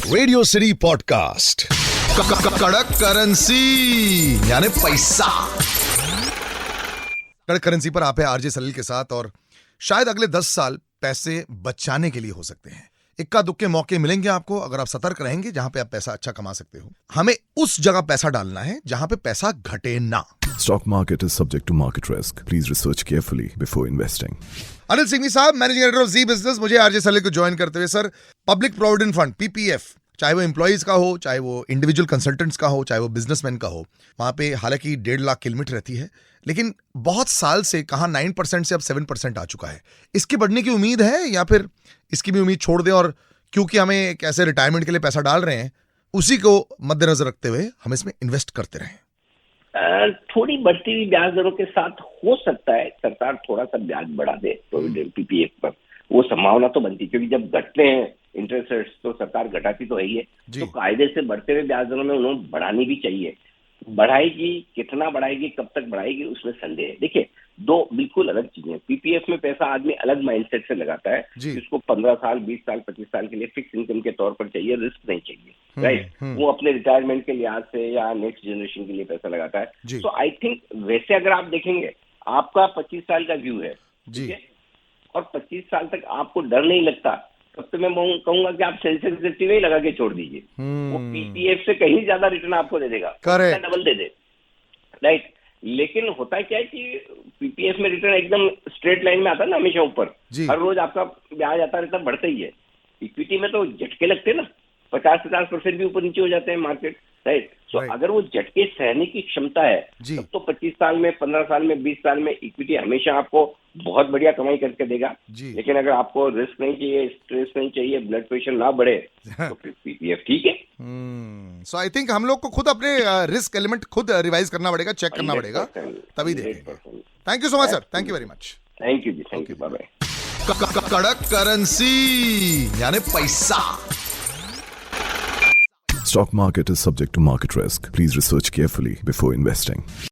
Radio city podcast कड़क currency यानी पैसा। कड़क करेंसी पर आप है आरजे सलील के साथ और शायद अगले 10 साल पैसे बचाने के लिए हो सकते हैं। इक्का दुक्के मौके मिलेंगे आपको अगर आप सतर्क रहेंगे जहां पे आप पैसा अच्छा कमा सकते हो। हमें उस जगह पैसा डालना है जहां पे पैसा घटे ना। Stock market is subject to market risk. Please research carefully before investing. Anil Singhvi sahab, managing director of Zee Business, मुझे आरजे सलील को ज्वाइन करते हुए sir, public provident fund PPF, चाहे वो एम्प्लॉइज का हो, चाहे वो इंडिविजुअल कंसल्टेंट्स का हो, चाहे वो बिजनेसमैन का हो, वहां पे हालांकि 1.5 लाख की लिमिट रहती है, लेकिन बहुत साल से कहा 9% से अब 7% आ चुका है। इसकी बढ़ने की उम्मीद है या फिर इसकी भी उम्मीद छोड़ दें और क्योंकि हमें एक ऐसे रिटायरमेंट के लिए पैसा डाल रहे हैं उसी को मद्देनजर रखते हुए हम इसमें इन्वेस्ट करते रहें? थोड़ी बढ़ती हुई ब्याज दरों के साथ हो सकता है सरकार थोड़ा सा ब्याज बढ़ा दे प्रोविडेंट पीपीएफ पर, वो संभावना तो बनती है क्योंकि जब घटते हैं इंटरेस्ट रेट्स तो सरकार घटाती तो है ही है, तो कायदे से बढ़ते हुए ब्याज दरों में उन्होंने बढ़ानी भी चाहिए। बढ़ाएगी, कितना बढ़ाएगी, कब तक बढ़ाएगी, उसमें संदेह है। देखिए, दो बिल्कुल अलग चीजें। पीपीएफ में पैसा आदमी अलग माइंडसेट से लगाता है, जिसको 15 साल 20 साल 25 साल के लिए फिक्स इनकम के तौर पर चाहिए, रिस्क नहीं चाहिए, राइट। वो अपने रिटायरमेंट के लिहाज से या नेक्स्ट जनरेशन के लिए पैसा लगाता है। तो आई थिंक वैसे अगर आप देखेंगे, आपका 25 साल का व्यू है, ठीक है, और 25 साल तक आपको डर नहीं लगता, तब तो मैं कहूंगा कि आप सेंसिटिविटी नहीं लगा के छोड़ दीजिए। वो पीपीएफ से कहीं ज्यादा रिटर्न आपको दे देगा, डबल दे दे, राइट। लेकिन होता क्या है कि पीपीएफ में रिटर्न एकदम स्ट्रेट लाइन में आता है ना, हमेशा ऊपर, हर रोज आपका ब्याज आता रहता, बढ़ता ही है। इक्विटी में तो झटके लगते हैं ना, 50% भी ऊपर नीचे हो जाते हैं मार्केट, राइट। तो अगर वो झटके सहने की क्षमता है तब तो 25 साल में, 15 साल में, 20 साल में इक्विटी हमेशा आपको बहुत बढ़िया कमाई करके देगा। लेकिन अगर आपको रिस्क नहीं चाहिए, स्ट्रेस नहीं चाहिए, ब्लड प्रेशर ना बढ़े तो फिर पीपीएफ ठीक है। सो आई थिंक हम लोग को खुद अपने रिस्क एलिमेंट खुद रिवाइज करना पड़ेगा, चेक करना पड़ेगा, तभी देखेंगे। Thank you so much sir, thank you very much. Thank you ji, thank you, bye bye. कड़क करेंसी यानी पैसा। Stock market is subject to market risk. Please research carefully before investing.